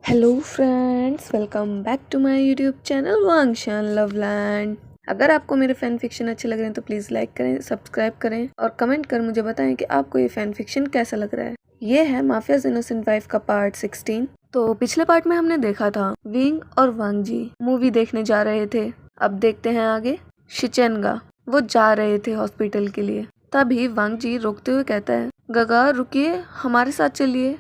Hello friends, welcome back to my YouTube channel Wangshan Loveland. अगर आपको मेरे fan fiction अच्छे लग रहे हैं तो प्लीज़ लाइक करें, सब्सक्राइब करें और कमेंट कर मुझे बताएं कि आपको ये फैन फिक्शन कैसा लग रहा है। ये है माफियाज इनोसेंट वाइफ का पार्ट 16। तो पिछले पार्ट में हमने देखा था विंग और वांग जी मूवी देखने जा रहे थे। अब देखते हैं आगे। शिचेनगा वो जा रहे थे हॉस्पिटल के लिए। तभी वांग जी रोकते हुए कहता है, गगा रुकिए, हमारे साथ चलिए,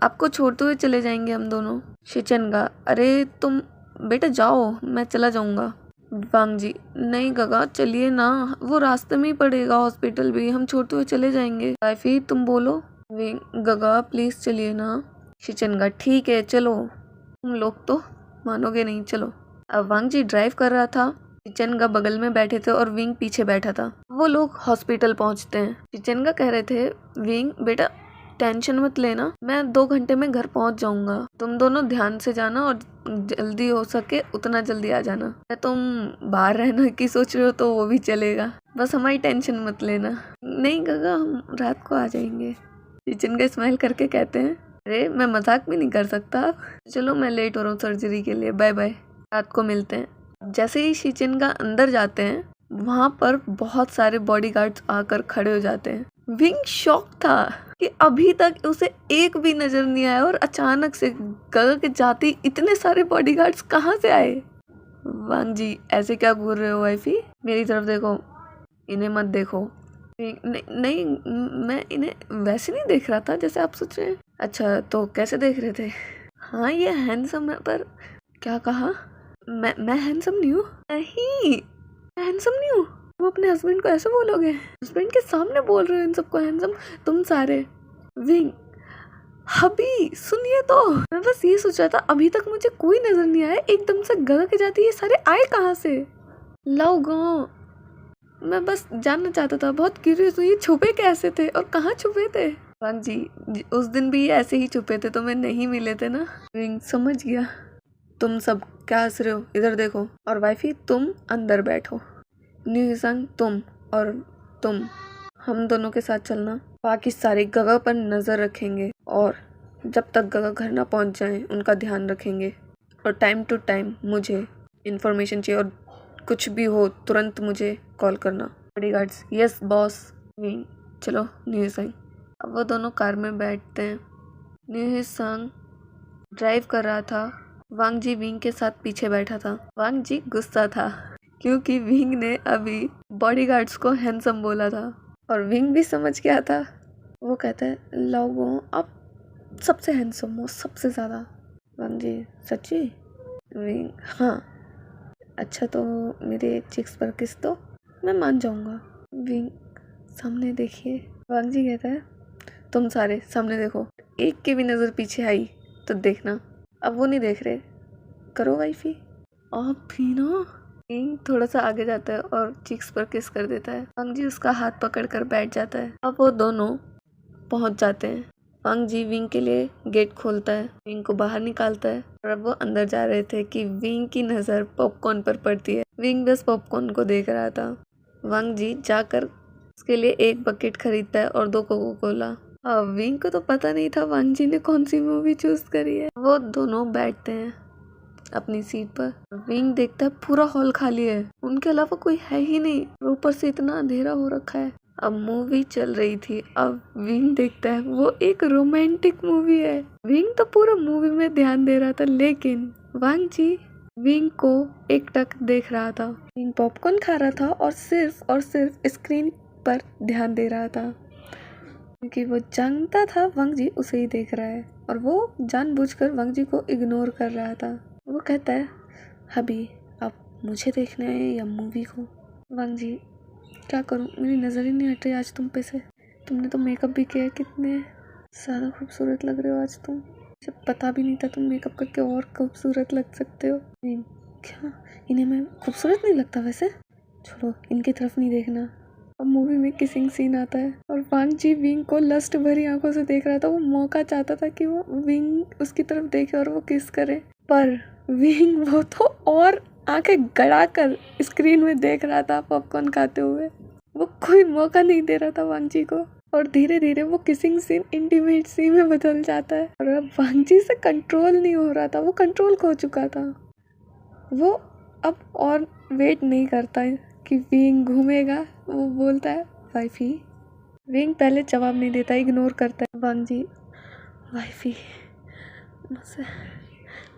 आपको छोड़ते हुए चले जाएंगे हम दोनों। शिचेनगा, अरे तुम बेटा जाओ, मैं चला जाऊंगा। वांग जी, नहीं गगा चलिए ना, वो रास्ते में ही पड़ेगा हॉस्पिटल भी, हम छोड़ते हुए चले जाएंगे। वाइफी तुम बोलो। गगा प्लीज चलिए ना। शिचेनगा, ठीक है चलो, तुम लोग तो मानोगे नहीं, चलो। अब वांग जी ड्राइव कर रहा था, शिचेनगा बगल में बैठे थे और विंग पीछे बैठा था। वो लोग हॉस्पिटल पहुंचते हैं। शिचेनगा कह रहे थे, विंग बेटा टेंशन मत लेना, मैं 2 घंटे में घर पहुंच जाऊंगा, तुम दोनों ध्यान से जाना और जल्दी हो सके उतना जल्दी आ जाना। तुम बाहर रहना की सोच रहे हो तो वो भी चलेगा, बस हमारी टेंशन मत लेना। नहीं गगा, हम रात को आ जाएंगे। शिचेनगा स्माइल करके कहते हैं, अरे मैं मजाक भी नहीं कर सकता। चलो मैं लेट हो रहा हूँ सर्जरी के लिए, बाय बाय, रात को मिलते हैं। जैसे ही शिचेनगा अंदर जाते हैं वहां पर बहुत सारे बॉडीगार्ड्स आकर खड़े हो जाते हैं। विंग शॉक था कि अभी तक उसे एक भी नजर नहीं आया और अचानक से गगा के जाते इतने सारे बॉडीगार्ड्स कहाँ से आए। वांग जी, ऐसे क्या बोल रहे हो वाइफी, मेरी तरफ देखो, इन्हें मत देखो। नहीं, मैं इन्हें वैसे नहीं देख रहा था जैसे आप सोच रहे हैं। अच्छा तो कैसे देख रहे थे? हाँ ये हैंडसम है, पर क्या कहा? मैं हैंडसम नहीं हूँ? नहीं, मैं हैंडसम नहीं हूँ। तुम अपने हस्बैंड को ऐसे बोलोगे? हस्बैंड के सामने बोल रहे हो इन सबको हैंडसम, तुम सारे। विंग, हबी सुनिए तो, मैं बस ये सोच रहा था अभी तक मुझे कोई नजर नहीं आया, एकदम से गगा के जाती ये सारे आए कहाँ से? लाओ गाँव, मैं बस जानना चाहता था, बहुत क्यूरियस हुई, छुपे कैसे थे और कहाँ छुपे थे? वांग जी, उस दिन भी ऐसे ही छुपे थे, तुम्हें नहीं मिले थे ना। विंग, समझ गया। तुम सब क्या हंस रहे हो, इधर देखो। और वाइफी तुम अंदर बैठो। न्यूसंग तुम और तुम हम दोनों के साथ चलना, बाकी सारे गगा पर नजर रखेंगे और जब तक गगा घर ना पहुंच जाए उनका ध्यान रखेंगे। और टाइम टू टाइम मुझे इन्फॉर्मेशन चाहिए और कुछ भी हो तुरंत मुझे कॉल करना। Bodyguards, yes boss. चलो न्यूसंग। अब वो दोनों कार में बैठते हैं। न्यूसंग ड्राइव कर रहा था, वांग जी विंग के साथ पीछे बैठा था। वांग जी गुस्सा था क्योंकि विंग ने अभी बॉडीगार्ड्स को हैंडसम बोला था और विंग भी समझ गया था। वो कहता है, लोगों आप सबसे हैंडसम हो, सबसे ज़्यादा। वांग जी, सच्ची? विंग, हाँ। अच्छा तो मेरे चिक्स पर किस दो, मैं मान जाऊंगा। विंग, सामने देखिए। वांग जी कहता है, तुम सारे सामने देखो, एक की भी नज़र पीछे आई तो देखना। अब वो नहीं देख रहे, करो वाइफी। आप भी ना। विंग थोड़ा सा आगे जाता है और चिक्स पर किस कर देता है। वांग जी उसका हाथ पकड़ कर बैठ जाता है। अब वो दोनों पहुंच जाते हैं। वांग जी विंग के लिए गेट खोलता है, विंग को बाहर निकालता है और अब वो अंदर जा रहे थे कि विंग की नजर पॉपकॉर्न पर पड़ती है। विंग बस पॉपकॉर्न को देख रहा था। वांग जी जाकर उसके लिए 1 बकेट खरीदता है और 2 कोको कोला। विंग को तो पता नहीं था वांग जी ने कौन सी मूवी चूज करी है। वो दोनों बैठते हैं अपनी सीट पर। विंग देखता है पूरा हॉल खाली है, उनके अलावा कोई है ही नहीं, ऊपर से इतना अंधेरा हो रखा है। अब मूवी चल रही थी। अब विंग देखता है वो एक रोमांटिक मूवी है। विंग तो पूरा मूवी में ध्यान दे रहा था, लेकिन वांग जी विंग को एकटक देख रहा था। विंग पॉपकॉर्न खा रहा था और सिर्फ स्क्रीन पर ध्यान दे रहा था क्योंकि वो जानता था वांग जी उसे ही देख रहा है और वो जानबूझकर वांग जी को इग्नोर कर रहा था। वो कहता है, हबी अब मुझे देखना है या मूवी को? वांग जी, क्या करूं, मेरी नज़र ही नहीं हट रही आज तुम पे से। तुमने तो मेकअप भी किया है, कितने ज़्यादा खूबसूरत लग रहे हो आज तुम, मुझे पता भी नहीं था तुम मेकअप करके और खूबसूरत लग सकते हो। क्या इन्हें मैं खूबसूरत नहीं लगता वैसे? छोड़ो, इनकी तरफ नहीं देखना। अब मूवी में किसिंग सीन आता है और वांग जी विंग को लस्ट भरी आंखों से देख रहा था। वो मौका चाहता था कि वो विंग उसकी तरफ देखे और वो किस करे, पर विंग वो तो और आंखें गड़ा कर स्क्रीन में देख रहा था पॉपकॉर्न खाते हुए। वो कोई मौका नहीं दे रहा था वांग जी को। और धीरे धीरे वो किसिंग सीन इंटीमेट सीन में बदल जाता है। और अब वांग जी से कंट्रोल नहीं हो रहा था, वो कंट्रोल खो चुका था। वो अब और वेट नहीं करता है कि विंग घूमेगा। वो बोलता है वाइफी। विंग पहले जवाब नहीं देता, इग्नोर करता है। वांग जी वाइफी मुझसे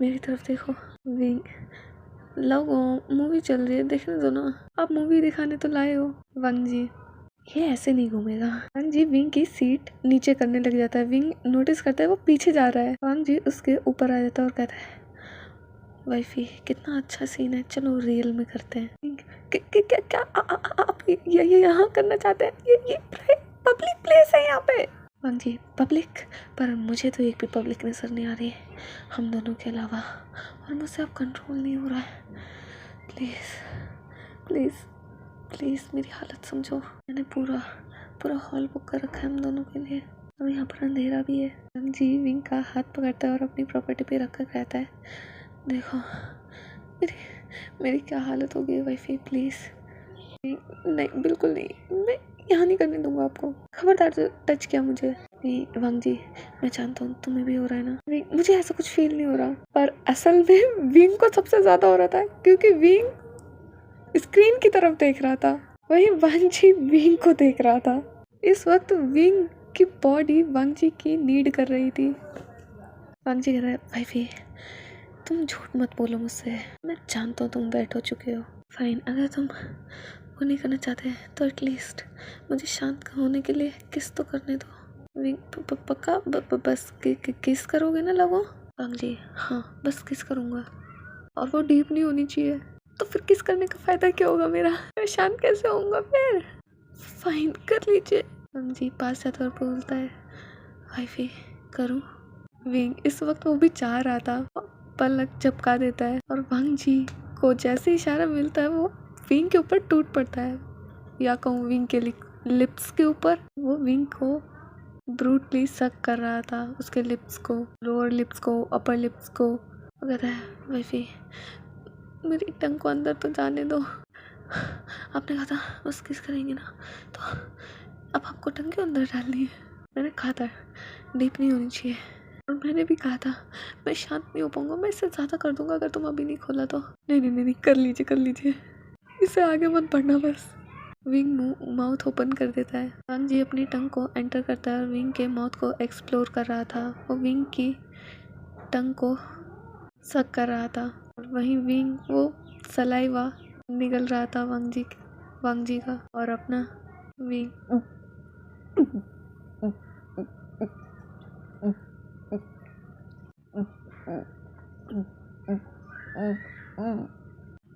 मेरी तरफ देखो। विंग लोगों मूवी चल रही है, देखने दो ना, आप मूवी दिखाने तो लाए हो। वांग जी ये ऐसे नहीं घूमेगा। वांग जी विंग की सीट नीचे करने लग जाता है। विंग नोटिस करता है वो पीछे जा रहा है। वांग जी उसके ऊपर आ जाता है और कहता है वाइफी कितना अच्छा सीन है, चलो रियल में करते हैं। क्या क्या आप ये यहाँ करना चाहते हैं? ये पब्लिक प्लेस है यहाँ पे। वांग जी पब्लिक, पर मुझे तो एक भी पब्लिक नजर नहीं आ रही है हम दोनों के अलावा, और मुझसे अब कंट्रोल नहीं हो रहा है। प्लीज प्लीज प्लीज मेरी हालत समझो। मैंने पूरा हॉल बुक कर रखा है हम दोनों के लिए, और यहाँ पर अंधेरा भी है। वांग जी विंग का हाथ पकड़ता है और अपनी प्रॉपर्टी पे रख कर कहता है देखो मेरी क्या हालत हो गई है वाइफी, प्लीज। नहीं बिल्कुल नहीं, मैं यहाँ नहीं करने दूंगा आपको, खबरदार जो टच किया मुझे। नहीं वांग जी मैं जानता हूँ तुम्हें भी हो रहा है ना। नहीं मुझे ऐसा कुछ फील नहीं हो रहा, पर असल में विंग को सबसे ज्यादा हो रहा था, क्योंकि विंग स्क्रीन की तरफ देख रहा था, वही वांग जी विंग को देख रहा था। इस वक्त विंग की बॉडी वांग जी की नीड कर रही थी। वांग जी कह रहा है वाइफी तुम झूठ मत बोलो मुझसे, मैं जानता हूँ तुम बैठ हो चुके हो। फाइन, अगर तुम वो नहीं करना चाहते तो एटलीस्ट मुझे शांत होने के लिए किस तो करने दो। पक्का बस किस करोगे ना लोगों? वांग जी हाँ बस किस करूँगा, और वो डीप नहीं होनी चाहिए। तो फिर किस करने का फायदा क्या होगा मेरा, मैं शांत कैसे होऊंगा फिर? फाइन कर लीजिए। वांग जी पास जाता और बोलता है वाइफी करूँ? विंग इस वक्त वो भी चाह रहा था, पलक झपका देता है और वांग जी को जैसे इशारा मिलता है वो विंग के ऊपर टूट पड़ता है, या कहूँ विंग के लिप्स के ऊपर। वो विंग को ब्रूटली सक कर रहा था, उसके लिप्स को, लोअर लिप्स को, अपर लिप्स को। वो कहता है वाइफी मेरी टंग को अंदर तो जाने दो, आपने कहा था बस किस करेंगे ना, तो अब आपको टंग के अंदर डालनी है। मैंने कहा था डीप नहीं होनी चाहिए, और मैंने भी कहा था मैं शांत नहीं हो पाऊंगा, मैं इससे ज़्यादा कर दूंगा अगर तुम अभी नहीं खोला तो। नहीं कर लीजिए, इससे आगे मत बढ़ना बस। विंग माउथ ओपन कर देता है। वांग जी अपनी टंग को एंटर करता है और विंग के माउथ को एक्सप्लोर कर रहा था। वो विंग की टंग को सक कर रहा था, और वहीं विंग वो सलाइवा निगल रहा था वांग जी का, और अपना विंग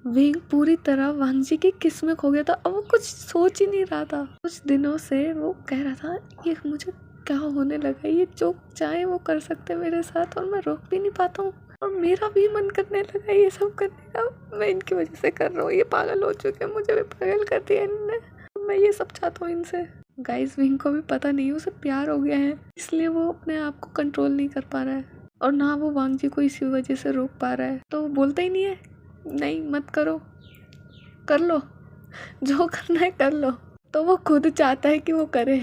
विंग पूरी तरह वांग जी की किस में खो गया था। अब वो कुछ सोच ही नहीं रहा था। कुछ दिनों से वो कह रहा था ये मुझे क्या होने लगा, ये जो चाहे वो कर सकते मेरे साथ और मैं रोक भी नहीं पाता हूँ, और मेरा भी मन करने लगा ये सब करने का। मैं इनकी वजह से कर रहा हूँ, ये पागल हो चुके हैं, मुझे भी पागल कर दिया इनने, मैं ये सब चाहता हूँ इनसे। गाइस विंग को भी पता नहीं उसे प्यार हो गया है, इसलिए वो अपने आप को कंट्रोल नहीं कर पा रहा है, और ना वो वांग जी को इसी वजह से रोक पा रहा है। तो वो बोलता ही नहीं है नहीं मत करो, कर लो जो करना है कर लो। तो वो खुद चाहता है कि वो करे।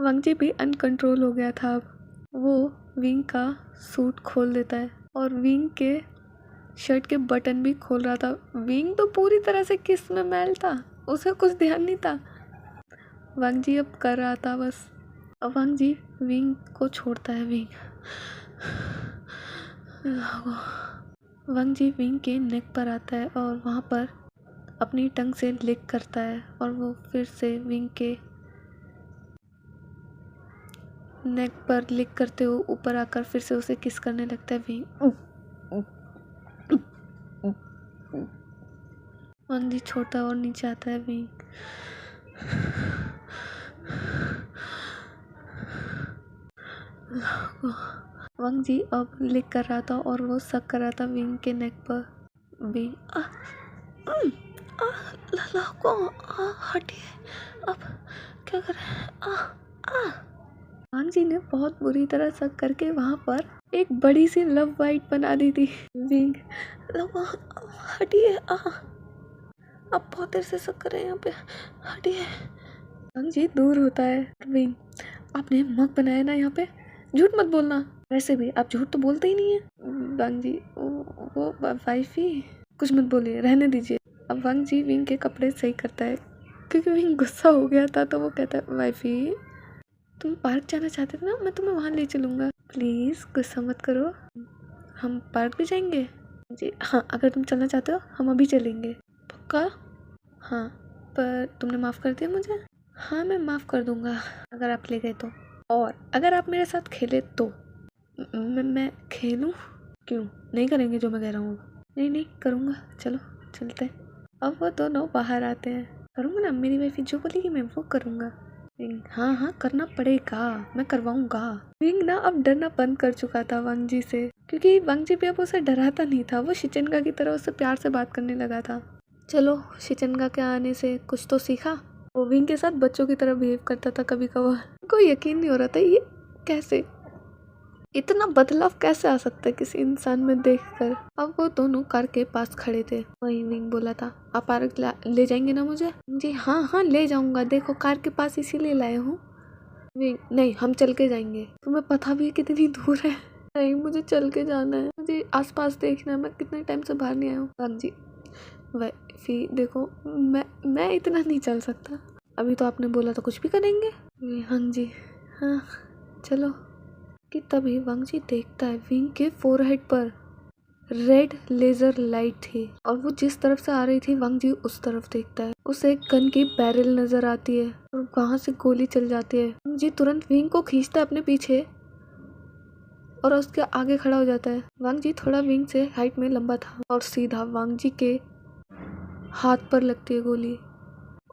वांग जी भी अनकंट्रोल हो गया था। अब वो विंग का सूट खोल देता है और विंग के शर्ट के बटन भी खोल रहा था। विंग तो पूरी तरह से किस में मैल था, उसे कुछ ध्यान नहीं था। वांग जी अब कर रहा था बस। अब वांग जी विंग को छोड़ता है। वांग जी विंग के नेक पर आता है और वहाँ पर अपनी टंग से लिक करता है, और वो फिर से विंग के नेक पर लिक करते हुए ऊपर आकर फिर से उसे किस करने लगता है। वांग जी छोड़ता और नीचे आता है। विंग वांग जी अब लिक कर रहा था और वो सक कर रहा था विंग के नेक पर। विंग हटिए, अब क्या कर रहे हैं? वांग जी ने बहुत बुरी तरह सक करके वहाँ पर एक बड़ी सी लव बाइट बना दी थी। विंग हटिए, आप बहुत देर से सक कर रहे हैं यहाँ पे, हटिए। वांग जी दूर होता है। विंग, आपने मग बनाया ना यहाँ पे, झूठ मत बोलना। वैसे भी आप झूठ तो बोलते ही नहीं है। वांग जी, वो वाइफी, कुछ मत बोलिए, रहने दीजिए। अब वांग जी विंग के कपड़े सही करता है क्योंकि विंग गुस्सा हो गया था, तो वो कहता है वाइफी तुम पार्क जाना चाहते थे ना, मैं तुम्हें वहाँ ले चलूँगा, प्लीज़ गुस्सा मत करो, हम पार्क भी जाएंगे। जी हाँ, अगर तुम चलना चाहते हो हम अभी चलेंगे। पक्का? हाँ, पर तुमने माफ़ कर दिया मुझे? हाँ, मैं माफ़ कर दूँगा अगर आप ले गए तो, और अगर आप मेरे साथ खेले तो। मैं खेलूँ? क्यों नहीं करेंगे जो मैं कह रहा हूँ? नहीं नहीं करूँगा, चलो चलते हैं। अब वो दोनों बाहर आते हैं। करूँगा ना, मेरी वाइफ जो बोलेगी मैं वो करूँगा। विंग, हाँ हाँ करना पड़ेगा, मैं करवाऊंगा। विंग ना अब डरना बंद कर चुका था वांग जी से, क्योंकि वांग जी भी अब उसे डराता नहीं था। वो शिचिनगा की तरह उससे प्यार से बात करने लगा था। चलो, शिचिनगा के आने से कुछ तो सीखा। वो विंग के साथ बच्चों की तरह बिहेव करता था कभी कभार। कोई यकीन नहीं हो रहा था ये कैसे, इतना बदलाव कैसे आ सकता है किसी इंसान में देखकर। अब वो दोनों कार के पास खड़े थे। वही विंग बोला था, आप पार्क ले जाएंगे ना मुझे? जी हाँ हाँ ले जाऊंगा, देखो कार के पास इसीलिए लाए हूँ। विंग, नहीं हम चल के जाएंगे। तुम्हें पता भी है कितनी दूर है? नहीं मुझे चल के जाना है, मुझे आसपास देखना है, मैं कितने टाइम से बाहर नहीं आया हूँ। वांग जी, वही देखो मैं इतना नहीं चल सकता। अभी तो आपने बोला था कुछ भी करेंगे। हाँ जी हाँ चलो। कि तभी वांग जी देखता है विंग के फोरहेड पर रेड लेजर लाइट थी, और वो जिस तरफ से आ रही थी वांग जी उस तरफ देखता है। उसे एक गन की बैरल नजर आती है और वहां से गोली चल जाती है। वांग जी तुरंत विंग को खींचता है अपने पीछे और उसके आगे खड़ा हो जाता है। वांग जी थोड़ा विंग से हाइट में लंबा था और सीधा वांग जी के हाथ पर लगती है गोली,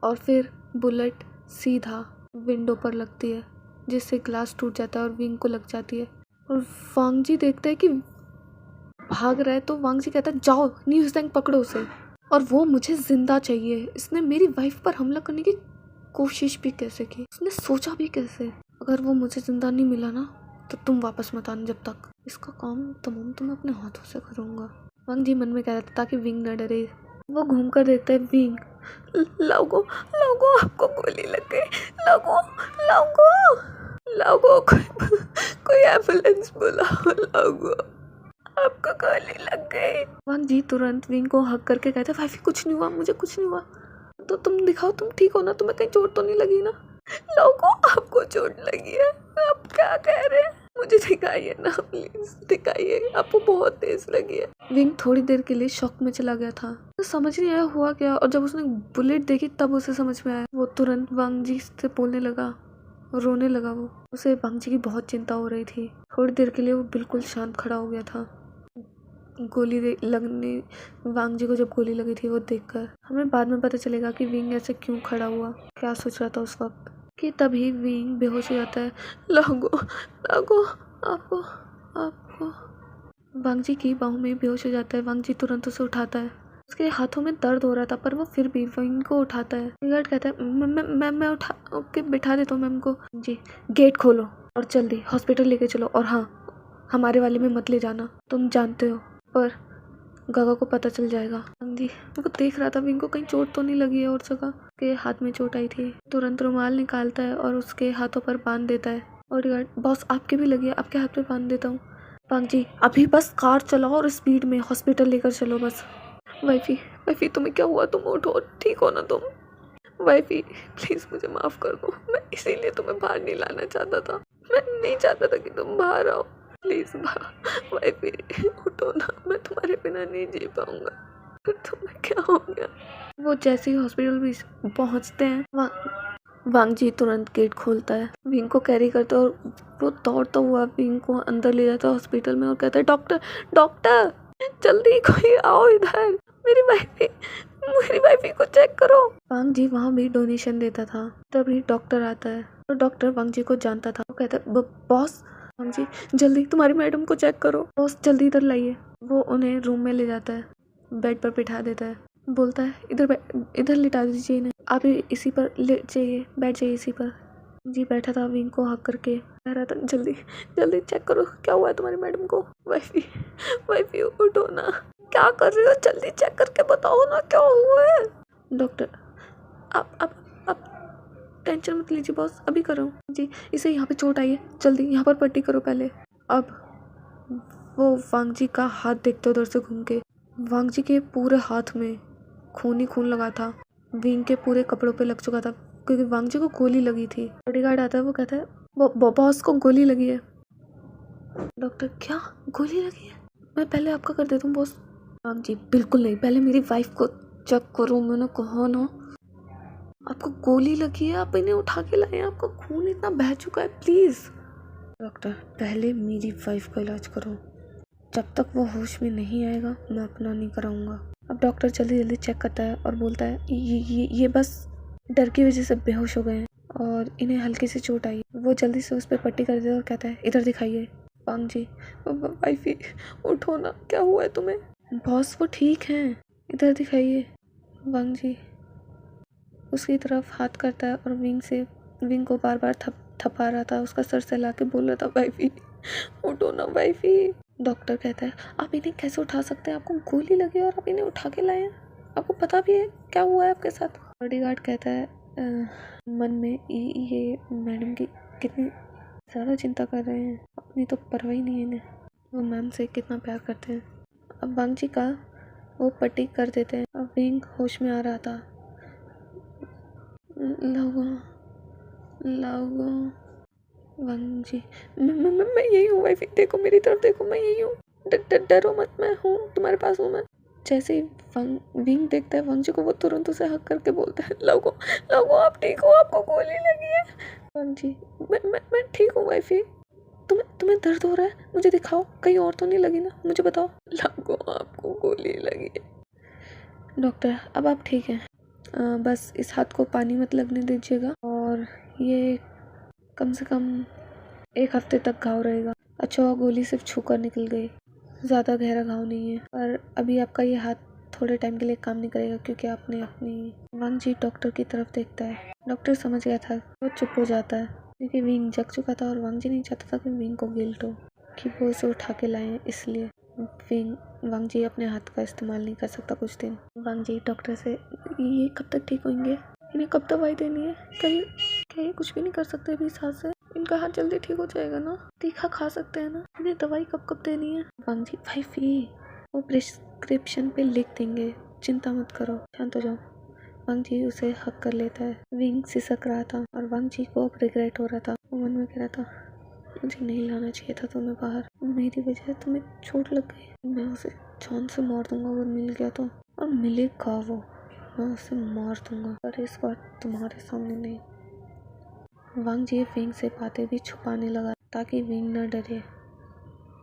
और फिर बुलेट सीधा विंडो पर लगती है, जिससे ग्लास टूट जाता है और विंग को लग जाती है। और वांग जी देखते हैं कि भाग रहा है, तो वांग जी कहता है जाओ न्यूज़ पकड़ो उसे, और वो मुझे जिंदा चाहिए। इसने मेरी वाइफ पर हमला करने की कोशिश भी कैसे की, उसने सोचा भी कैसे? अगर वो मुझे जिंदा नहीं मिला ना तो तुम वापस मत आना जब तक, इसका काम तमाम तो मैं अपने हाथों से करूंगा। वांग जी मन में कह रहा था ताकि विंग न डरे। वो घूम कर देखता है विंग, लोगो लोगो आपको गोली लग गई, लोगो लोगो लोगो कोई एम्बुलेंस बुलाओ, लोगो आपको गोली लग गई। वांग जी तुरंत विंग को हक करके कहते वाइफी कुछ नहीं हुआ, मुझे कुछ नहीं हुआ, तो तुम दिखाओ तुम ठीक हो ना, तुम्हें कहीं चोट तो नहीं लगी ना? लोगों आपको चोट लगी है, आप क्या कह रहे हैं? मुझे दिखाइए ना प्लीज, दिखाइए, आपको बहुत तेज लगी है। विंग थोड़ी देर के लिए शॉक में चला गया था, तो समझ नहीं आया हुआ क्या, और जब उसने बुलेट देखी तब उसे समझ में आया। वो तुरंत वांग जी से बोलने लगा, रोने लगा। वो उसे वांग जी की बहुत चिंता हो रही थी। थोड़ी देर के लिए वो बिल्कुल शांत खड़ा हो गया था। गोली लगने वांग जी को जब गोली लगी थी वो देखकर हमें बाद में पता चलेगा कि विंग ऐसे क्यों खड़ा हुआ, क्या सोच रहा था उस वक्त। कि तभी विंग बेहोश हो जाता है। लागो लागो आपको आपको वांग जी की बाहों में बेहोश हो जाता है। वांग जी तुरंत उसे उठाता है। उसके हाथों में दर्द हो रहा था पर वो फिर भी विंग को उठाता है। गार्ड कहता है मैं उठा के बिठा देता हूँ मैम को। जी, गेट खोलो और जल्दी हॉस्पिटल लेके चलो, और हाँ हमारे वाले में मत ले जाना, तुम जानते हो पर गागा को पता चल जाएगा। जी, वो देख रहा था विंग को कहीं चोट तो नहीं लगी है और जगह के हाथ में चोट आई थी। तुरंत रुमाल निकालता है और उसके हाथों पर बांध देता है। और गार्ड, बॉस आपके भी लगी है, आपके हाथ पे बांध देता हूँ। वांग जी, अभी बस कार चलाओ और स्पीड में हॉस्पिटल लेकर चलो बस। वाइफी वाइफी तुम्हें क्या हुआ, तुम उठो, ठीक हो ना तुम? वाइफी प्लीज मुझे माफ कर दो, मैं इसीलिए तुम्हें बाहर नहीं लाना चाहता था, मैं नहीं चाहता था कि तुम बाहर आओ, प्लीज वाइफी उठो ना, मैं तुम्हारे बिना नहीं जी पाऊंगा। तुम्हें क्या हो गया? वो जैसे ही हॉस्पिटल भी पहुंचते हैं वांग जी तुरंत गेट खोलता है, विंग को कैरी करता है और वो दौड़ता हुआ विंग को अंदर ले जाता है हॉस्पिटल में और कहता है डॉक्टर डॉक्टर जल्दी कोई आओ इधर, मेरी वाइफी को चेक करो। वांग जी वहाँ भी डोनेशन देता था। तभी डॉक्टर आता है तो डॉक्टर वांग जी को जानता था। वो कहता है बॉस, वांग जी जल्दी तुम्हारी मैडम को चेक करो, बॉस जल्दी इधर लाइए। वो उन्हें रूम में ले जाता है, बेड पर बिठा देता है, बोलता है इधर लिटा दीजिए इन्हें, आप इसी पर लेट जाइए, बैठ जाइए इसी पर। जी बैठा था विंग को हक करके कह रहा था जल्दी जल्दी चेक करो क्या हुआ है तुम्हारी मैडम को। वाइफी उठो ना, क्या कर रहे हो, जल्दी चेक करके बताओ ना क्या हुआ है। डॉक्टर आप टेंशन मत लीजिए बॉस, अभी कर रहा हूँ जी। इसे यहाँ पे चोट आई है, जल्दी यहाँ पर पट्टी करो पहले। अब वो वांग जी का हाथ देखते उधर से घूम के। वांग जी के पूरे हाथ में खून ही खून लगा था, विंग के पूरे कपड़ों पे लग चुका था क्योंकि वांग जी को गोली लगी थी। बॉडीगार्ड आता है, वो कहता है वो बॉस को गोली लगी है। डॉक्टर क्या गोली लगी है? मैं पहले आपका कर देता हूँ बॉस। वांग जी बिल्कुल नहीं, पहले मेरी वाइफ को चेक करो, मैंने कहा ना आपको गोली लगी है, आप इन्हें उठा के लाए, आपका खून इतना बह चुका है, प्लीज। डॉक्टर पहले मेरी वाइफ का इलाज करो, जब तक वो होश में नहीं आएगा मैं अपना नहीं कराऊंगा। अब डॉक्टर जल्दी जल्दी चेक करता है और बोलता है ये बस डर की वजह से बेहोश हो गए हैं और इन्हें हल्की सी चोट आई। वो जल्दी से उस पर पट्टी कर देता है और कहता है इधर दिखाइए। वांग जी वाइफी उठो ना, क्या हुआ है तुम्हें? बॉस वो ठीक हैं, इधर दिखाइए। वांग जी उसकी तरफ हाथ करता है और विंग को बार बार थपा रहा था, उसका सर सहला के बोल रहा था वाइफी उठो ना वाइफी। डॉक्टर कहता है आप इन्हें कैसे उठा सकते हैं, आपको गोली लगी और आप इन्हें उठा के लाए हैं, आपको पता भी है क्या हुआ है आपके साथ? बॉडीगार्ड कहता है मन में ये मैडम की कितनी ज़्यादा चिंता कर रहे हैं, अपनी तो परवाह ही नहीं है इन्हें, वो मैम से कितना प्यार करते हैं। अब वांग जी का वो पट्टी कर देते हैं। अब विंग होश में आ रहा था। लाओ वांग जी मैं यही हूँ वाइफी, देखो मेरी तरफ देखो, मैं यही हूँ, डरो मत, मैं हूँ तुम्हारे पास हूँ मैं। जैसे ही विंग देखता है वांग जी को, वो तुरंत उसे हक करके बोलता है लोगो आप ठीक हो, आपको गोली लगी है। वांग जी मैं ठीक हूँ वाइफी, तुम्हें दर्द हो रहा है, मुझे दिखाओ, कहीं और तो नहीं लगी ना, मुझे बताओ। लोगो आपको गोली लगी है। डॉक्टर अब आप ठीक हैं, बस इस हाथ को पानी मत लगने दीजिएगा और ये कम से कम 1 हफ्ते तक घाव रहेगा। अच्छा हुआ गोली सिर्फ छूकर निकल गई, ज़्यादा गहरा घाव नहीं है, पर अभी आपका ये हाथ थोड़े टाइम के लिए काम नहीं करेगा क्योंकि आपने अपनी। वांग जी डॉक्टर की तरफ देखता है। डॉक्टर समझ गया था, वो चुप हो जाता है क्योंकि विंग जग चुका था और वांग जी नहीं चाहता था कि विंग को गिल्ट हो कि वो उसे उठा के लाए, इसलिए वांग जी अपने हाथ का इस्तेमाल नहीं कर सकता कुछ दिन। वांग जी डॉक्टर से ये कब तक ठीक होंगे, इन्हें कब दवाई देनी है, कहीं कुछ भी नहीं कर सकते अभी इस हाथ से, इनका हाथ जल्दी ठीक हो जाएगा ना, तीखा खा सकते हैं ना, इन्हें दवाई कब देनी है? वांग जी वाइफी वो प्रिस्क्रिप्शन पे लिख देंगे, चिंता मत करो, शांत हो जाओ। वांग जी उसे हक कर लेता है। विंग सिसक रहा था और वांग जी को अब रिग्रेट हो रहा था, वो मन में कह रहा था मुझे नहीं लाना चाहिए था तुम्हें बाहर, मेरी वजह से तुम्हें चोट लग गई, मैं उसे जान से मार दूंगा अगर मिल गया तो, और मिलेगा वो, मैं उसे मार दूंगा, पर इस बार तुम्हारे सामने नहीं। वांग जी विंग से बातें भी छुपाने लगा ताकि विंग न डरे,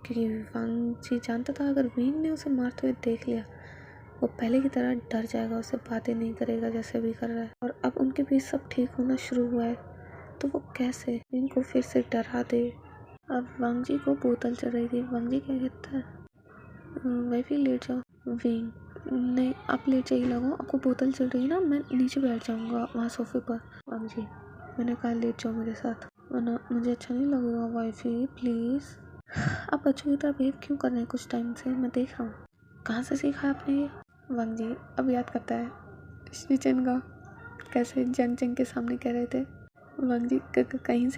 क्योंकि वांग जी जानता था अगर विंग ने उसे मारते हुए देख लिया वो पहले की तरह डर जाएगा, उससे बातें नहीं करेगा जैसे अभी कर रहा है। और अब उनके बीच सब ठीक होना शुरू हुआ है तो वो कैसे विंग को फिर से डरा दे। अब वांग जी को बोतल चढ़ रही थी। वांग जी क्या कहता है वाइफी लेट जाओ। विंग नहीं आप लेट जाइए, लगो आपको बोतल चल रही है ना, मैं नीचे बैठ जाऊंगा वहाँ सोफे पर। वांग जी मैंने कहा लेट जाओ मेरे साथ, वरना मुझे अच्छा नहीं लगेगा वाइफी प्लीज़। आप बच्चों की तरह बिहेव क्यों कर रहे हैं कुछ टाइम से, मैं देख रहा हूँ, कहाँ से सीखा आपने ये? वांग जी अब याद करता है श्रीचंद का कैसे जंग जंग के सामने कह रहे थे। वांग जी कहीं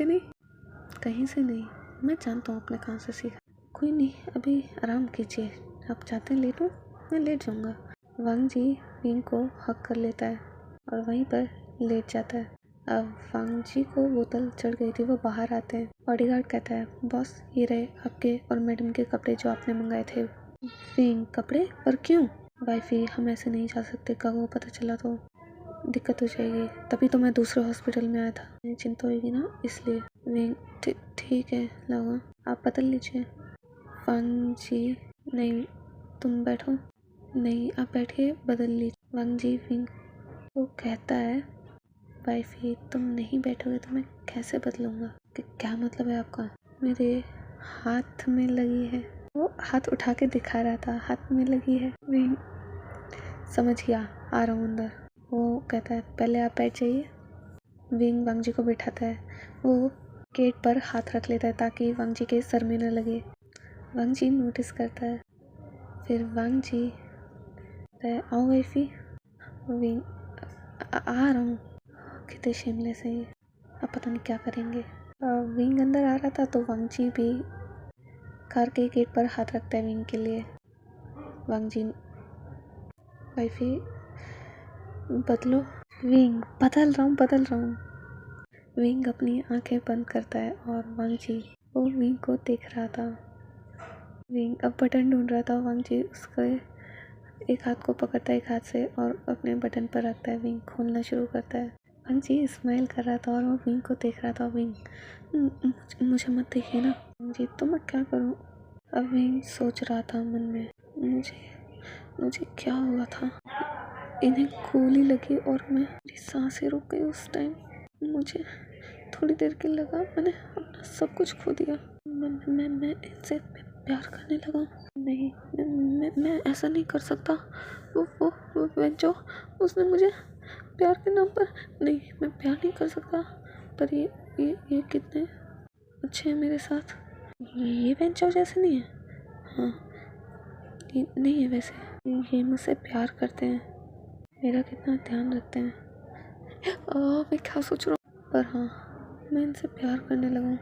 से नहीं, मैं जानता हूँ आपने कहाँ से सीखा। कोई नहीं अभी आराम कीजिए, आप चाहते हैं लेटूं, मैं लेट जाऊँगा। वांग जी विंग को हक कर लेता है और वहीं पर लेट जाता है। अब वांग जी को बोतल चढ़ गई थी, वो बाहर आते हैं। बॉडीगार्ड कहता है बॉस ये रहे आपके और मैडम के कपड़े जो आपने मंगाए थे। विंग कपड़े पर क्यों? वाइफी हम ऐसे नहीं जा सकते, कल को पता चला तो दिक्कत हो जाएगी, तभी तो मैं दूसरे हॉस्पिटल में आया था, मुझे चिंता होगी ना इसलिए। विंग ठीक है लाओ आप बदल लीजिए। वांग जी नहीं तुम बैठो, नहीं आप बैठिए बदल लीजिए। वांग जी विंग को कहता है वाइफी तुम नहीं बैठोगे तो मैं कैसे बदलूंगा, कि क्या मतलब है आपका? मेरे हाथ में लगी है, वो हाथ उठा के दिखा रहा था, हाथ में लगी है। विंग समझ गया आ रहा हूँ अंदर। वो कहता है पहले आप बैठ जाइए। विंग वांग जी को बिठाता है, वो गेट पर हाथ रख लेता है ताकि वांग जी के सर में न लगे। वांग जी नोटिस करता है, फिर वांग जी आओ वाइफी। विंग आ रहा हूँ, कितने शेमलेस है ये। अब पता नहीं क्या करेंगे। विंग अंदर आ रहा था तो वांग जी भी कार के गेट पर हाथ रखता है विंग के लिए। वांग जी, वाइफी बदलो। विंग, बदल रहा हूँ। विंग अपनी आंखें बंद करता है और वांग जी वो विंग को देख रहा था। विंग अब बटन ढूंढ रहा था। वांग जी उसके एक हाथ को पकड़ता है एक हाथ से और अपने बटन पर रखता है। विंग खोलना शुरू करता है। वांग जी स्माइल कर रहा था और वो विंग को देख रहा था। विंग, मुझे मत देखिए ना। वांग जी, तो मैं क्या करूँ? अब विंग सोच रहा था मन में, मुझे क्या हुआ था? इन्हें गोली लगी और मेरी सांसें रुक गई। उस टाइम मुझे थोड़ी देर के लगा मैंने अपना सब कुछ खो दिया। मैं इनसे प्यार करने लगा। नहीं, मैं ऐसा नहीं कर सकता। वो बेंचो, उसने मुझे प्यार के नाम पर, नहीं, मैं प्यार नहीं कर सकता। पर ये कितने अच्छे हैं मेरे साथ। ये बेंचो जैसे नहीं है। हाँ, ये नहीं है वैसे। ये मुझसे प्यार करते हैं, मेरा कितना ध्यान रखते हैं। मैं क्या सोच रहा हूँ? पर हाँ, मैं इनसे प्यार करने लगा हूँ।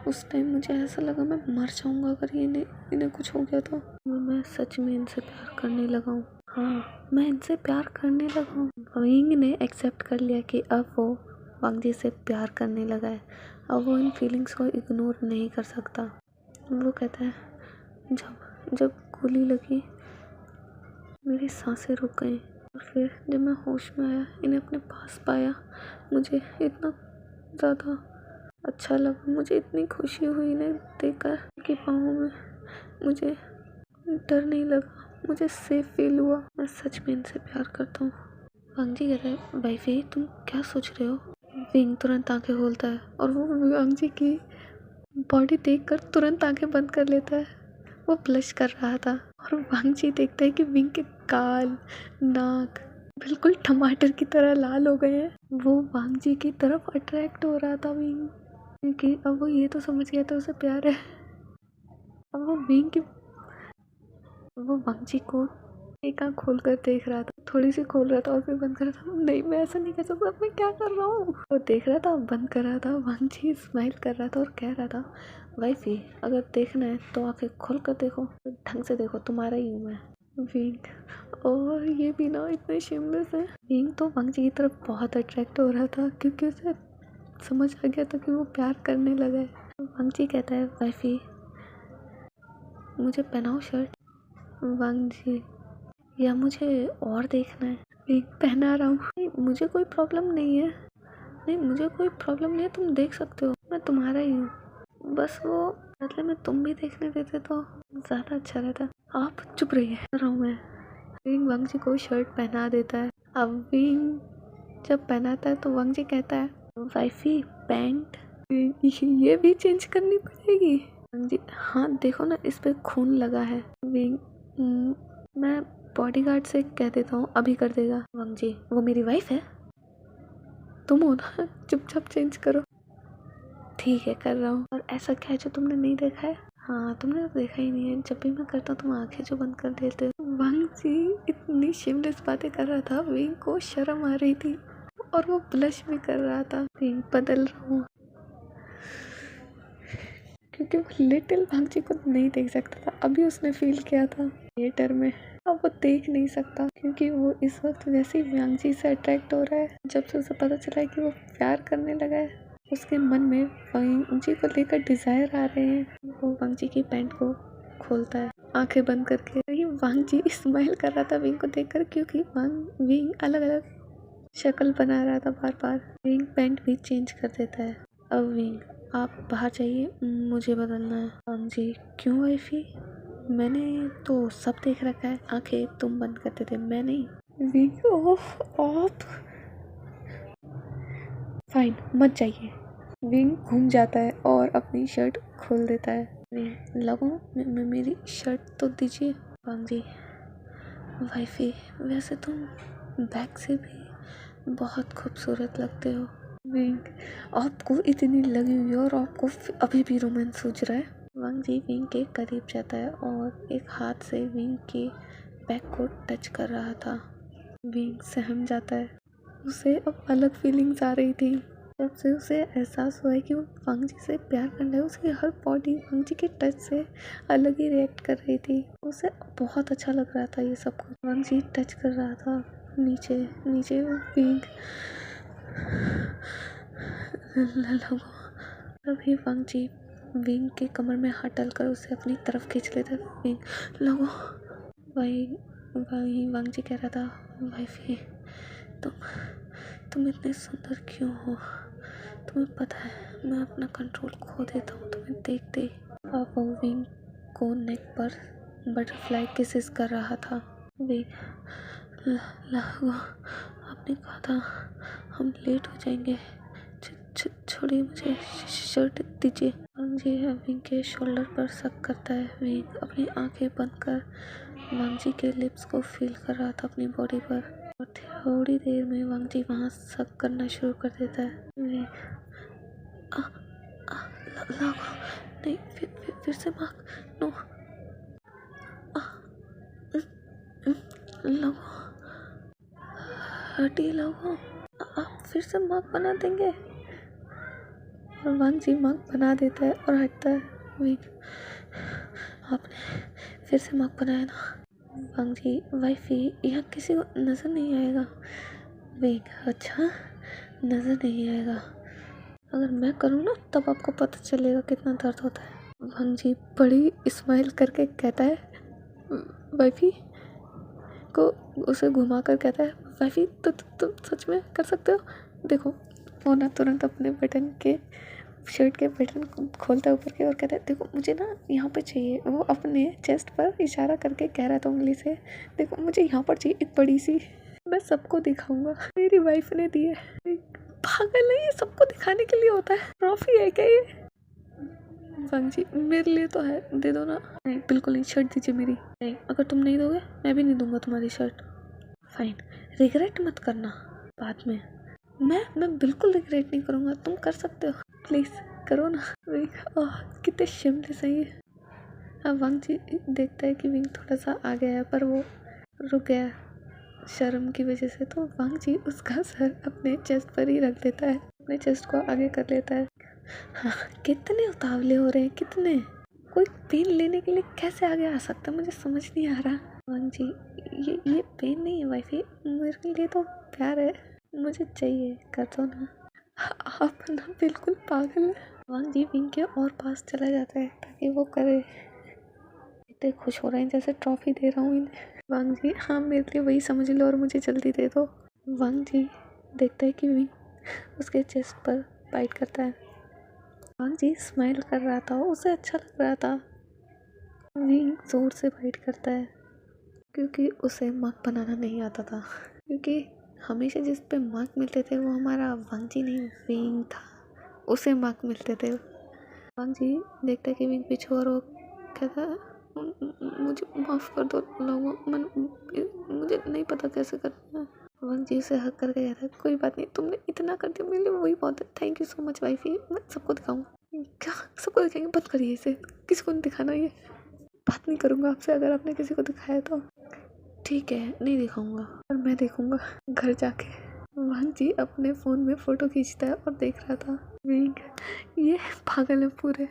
उस टाइम मुझे ऐसा लगा मैं मर जाऊँगा अगर इन्हें कुछ हो गया तो। मैं सच में इनसे प्यार करने लगा हूँ। हाँ, मैं इनसे प्यार करने लगा हूँ। विंग ने एक्सेप्ट कर लिया कि अब वो वांग जी से प्यार करने लगा है। अब वो इन फीलिंग्स को इग्नोर नहीं कर सकता। वो कहता है, जब गोली लगी मेरी सांसें रुक गई और फिर जब मैं होश में आया, इन्हें अपने पास पाया, मुझे इतना ज़्यादा अच्छा लगा। मुझे इतनी खुशी हुई इन्हें देखकर कि पाँव में मुझे डर नहीं लगा। मुझे सेफ फील हुआ। मैं सच में इनसे प्यार करता हूँ। वांग जी कहता है, वाइफी तुम क्या सोच रहे हो? विंग तुरंत आंखें खोलता है और वो वांग जी की बॉडी देखकर तुरंत आंखें बंद कर लेता है। वो ब्लश कर रहा था और वांग जी देखता है कि विंग के गाल, नाक बिल्कुल टमाटर की तरह लाल हो गए हैं। वो वांग जी की तरफ अट्रैक्ट हो रहा था विंग, क्योंकि अब वो ये तो समझ गया था उसे प्यार है। अब वो वांग जी को एक आँख खोल कर देख रहा था, थोड़ी सी खोल रहा था और फिर बंद कर रहा था। नहीं, मैं ऐसा नहीं कर सकता, मैं क्या कर रहा हूँ? वो देख रहा था, बंद कर रहा था। वांग जी स्माइल कर रहा था और कह रहा था, वाइफी अगर देखना है तो आंखें खोल कर देखो, ढंग से देखो, तुम्हारा ही हूँ मैं। विंग, और ये भी ना इतने शेमलेस है। विंग तो वांग जी की तरफ बहुत अट्रैक्ट हो रहा था क्योंकि उसे समझ आ गया था कि वो प्यार करने लगा है। वांग जी कहता है, वाइफी मुझे पहनाओ शर्ट। वांग जी, या मुझे और देखना है? विंग, पहना रहा हूँ। नहीं, मुझे कोई प्रॉब्लम नहीं है। नहीं, मुझे कोई प्रॉब्लम नहीं है, तुम देख सकते हो, मैं तुम्हारा ही हूँ। बस वो बदले में तुम भी देखने देते तो ज़्यादा अच्छा रहता। आप चुप रहिए, कर रहा हूँ मैं। विंग वांग जी को शर्ट पहना देता है। अब विंग जब पहनाता है तो वांग जी कहता है, वाइफी पैंट ये भी चेंज करनी पड़ेगी। वांग जी, हाँ देखो ना, इस पे खून लगा है। विंग, मैं बॉडीगार्ड से कह देता हूँ, अभी कर देगा। वांग जी, वो मेरी वाइफ है, तुम हो ना, चुपचाप चेंज करो। ठीक है, कर रहा हूँ। और ऐसा क्या है जो तुमने नहीं देखा है? हाँ, तुमने तो देखा ही नहीं है, जब भी मैं करता हूँ तुम आंखें जो बंद कर देते हो। वांग जी इतनी शेमलेस बातें कर रहा था, विंग को शर्म आ रही थी और वो ब्लश भी कर रहा था। विंग, बदल रहा हूँ, क्योंकि वो लिटिल वांग जी को नहीं देख सकता था। अभी उसने फील किया था थिएटर में, अब वो देख नहीं सकता क्योंकि वो इस वक्त वैसे ही वांग जी से अट्रैक्ट हो रहा है। जब से उसे पता चला है कि वो प्यार करने लगा है, उसके मन में वांग जी को लेकर डिजायर आ रहे हैं। वो वांग जी की पैंट को खोलता है आंखें बंद करके। वही वांग जी स्माइल कर रहा था विंग को देखकर, क्योंकि विंग अलग अलग शक्ल बना रहा था बार बार। विंग पैंट भी चेंज कर देता है। अब विंग, आप बाहर जाइए, मुझे बदलना है। वांग जी, क्यों वाइफी? मैंने तो सब देख रखा है, आंखें तुम बंद करते थे, मैं नहीं। विंग, आप फाइन, मत जाइए। विंग घूम जाता है और अपनी शर्ट खोल देता है। विंग, लगो मेरी शर्ट तो दीजिए। वांग जी, वाइफी वैसे तुम बैक से भी बहुत खूबसूरत लगते हो। विंग, आपको इतनी लगी हुई है और आपको अभी भी रोमांस सूझ रहा है? वांग जी विंग के करीब जाता है और एक हाथ से विंग के बैक को टच कर रहा था। विंग सहम जाता है, उसे अब अलग फीलिंग्स आ रही थी। जब से उसे एहसास हुआ है कि वो वांग जी से प्यार करना है, उसकी हर बॉडी वांग जी के टच से अलग ही रिएक्ट कर रही थी। उसे बहुत अच्छा लग रहा था ये सब कुछ। वांग जी टच कर रहा था नीचे नीचे विंग लोगों। तभी वांग जी विंग के कमर में हाथ डालकर उसे अपनी तरफ खींच लेता। विंग लोगों वही वांग जी कह रहा था, वाइफी तुम इतने सुंदर क्यों हो? तुम्हें पता है मैं अपना कंट्रोल खो देता हूँ तुम्हें देखते ही। अब वो विंग को नेक पर बटरफ्लाई किसेस कर रहा था। विंग आपने कहा था हम लेट हो जाएंगे, छोड़िए मुझे, शर्ट दीजिए। वांग जी विंग के शोल्डर पर सक करता है। विंग अपनी आंखें बंद कर वांग जी के लिप्स को फील कर रहा था अपनी बॉडी पर, और थोड़ी देर में वांग जी वहाँ सक करना शुरू कर देता है। विंग नहीं, फिर से मार्क नो लोगों हटी लोगों, आप फिर से मार्क बना देंगे। और वांग जी मार्क बना देता है और हटता है। विंग आपने फिर से मार्क बनाया ना? वांग जी वाइफी यहाँ किसी को नजर नहीं आएगा। विंग अच्छा नजर नहीं आएगा, अगर मैं करूँ ना तब आपको पता चलेगा कितना दर्द होता है। वांग जी बड़ी स्माइल करके कहता है वाइफी को, उसे घुमा कर कहता है वाइफी तो तुम सच में कर सकते हो? देखो वो ना तुरंत अपने बटन के शर्ट के बटन खोलता है ऊपर के और कहता है देखो मुझे ना यहाँ पे चाहिए। वो अपने चेस्ट पर इशारा करके कह रहा था उंगली से, देखो मुझे यहाँ पर चाहिए एक बड़ी सी, मैं सबको दिखाऊंगा, मेरी वाइफ ने दी है। पागल है, ये सबको दिखाने के लिए होता है? ट्रॉफी है क्या ये? वांग जी मेरे लिए तो है, दे दो ना। नहीं बिल्कुल नहीं, शर्ट दीजिए मेरी। नहीं, अगर तुम नहीं दोगे मैं भी नहीं दूंगा तुम्हारी शर्ट। फाइन, रिग्रेट मत करना बाद में। मैं बिल्कुल रिग्रेट नहीं करूँगा, तुम कर सकते हो, प्लीज़ करो ना। विंग कितने शिमलेस है ये। अब वांग जी देखता है कि विंग थोड़ा सा आ गया है पर वो रुक गया शर्म की वजह से, तो वांग जी उसका सर अपने चेस्ट पर ही रख देता है, अपने चेस्ट को आगे कर लेता है। हाँ, कितने उतावले हो रहे हैं, कितने, कोई पेन लेने के लिए कैसे आगे आ सकता है, मुझे समझ नहीं आ रहा। वांग जी ये पेन नहीं है वाइफी, मेरे लिए तो प्यार है, मुझे चाहिए, कर दो ना। आप ना बिल्कुल पागल है। वांग जी विंग के और पास चला जाता है ताकि वो करे। इतने खुश हो रहे हैं जैसे ट्रॉफी दे रहा हूँ इन्हें। वांग जी हाँ मेरे लिए वही समझ लो और मुझे जल्दी दे दो। वांग जी देखता है कि विंग उसके चेस्ट पर बाइट करता है। वांग जी स्माइल कर रहा था, उसे अच्छा लग रहा था। विंग जोर से बाइट करता है क्योंकि उसे मार्क बनाना नहीं आता था, क्योंकि हमेशा जिस पे मार्क मिलते थे वो हमारा वांग जी नहीं विंग था, उसे मार्क मिलते थे। वांग जी देखता है कि विंग पीछे और वो कहता है मुझे माफ़ कर दो लोगों, मुझे नहीं पता कैसे करना है। वांग जी उसे हक करके कहता है कोई बात नहीं, तुमने इतना कर दिया मेरे लिए वही बहुत है, thank you so much wifey, मैं सबको दिखाऊंगा। क्या सबको दिखाएंगे? बंद करिए इसे, किसी को नहीं दिखाना, ये बात नहीं करूँगा आपसे अगर आपने किसी को दिखाया तो। ठीक है नहीं दिखाऊंगा, और मैं देखूंगा घर जाके। वांग जी अपने फ़ोन में फ़ोटो खींचता है और देख रहा था। विंग ये पागल है पूरे।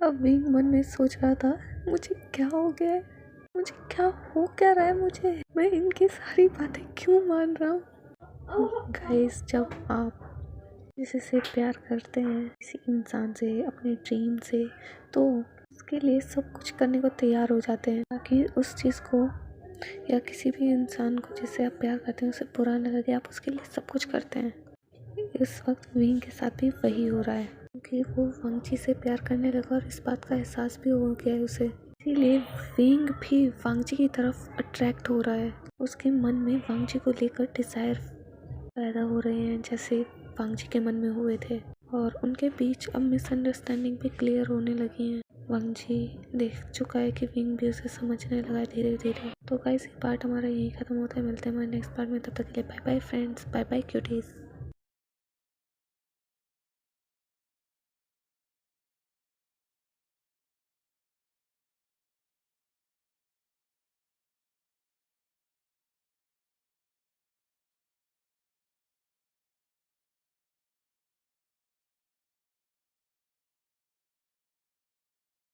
अब विंग मन में सोच रहा था मुझे क्या हो गया है, मुझे क्या हो क्या रहा है, मुझे मैं इनकी सारी बातें क्यों मान रहा हूँ। गाइस जब आप किसी से प्यार करते हैं, किसी इंसान से, अपने ड्रीम से, तो उसके लिए सब कुछ करने को तैयार हो जाते हैं ताकि उस चीज़ को या किसी भी इंसान को जिससे आप प्यार करते हैं उसे बुरा न लगे, आप उसके लिए सब कुछ करते हैं। इस वक्त विंग के साथ भी वही हो रहा है क्योंकि वो वांग जी से प्यार करने लगा और इस बात का एहसास भी हो गया है उसे, इसीलिए विंग भी वांग जी की तरफ अट्रैक्ट हो रहा है। उसके मन में वांग जी को लेकर डिज़ायर पैदा हो रहे हैं जैसे वांग जी के मन में हुए थे, और उनके बीच अब मिसअंडरस्टैंडिंग भी क्लियर होने लगी हैं। वांग जी देख चुका है कि विंग भी उसे समझने लगा है धीरे धीरे। तो गाइस ये पार्ट हमारा यहीं ख़त्म होता है, मिलते हैं हमारे नेक्स्ट पार्ट में, तब तक के लिए bye bye friends, bye bye cuties.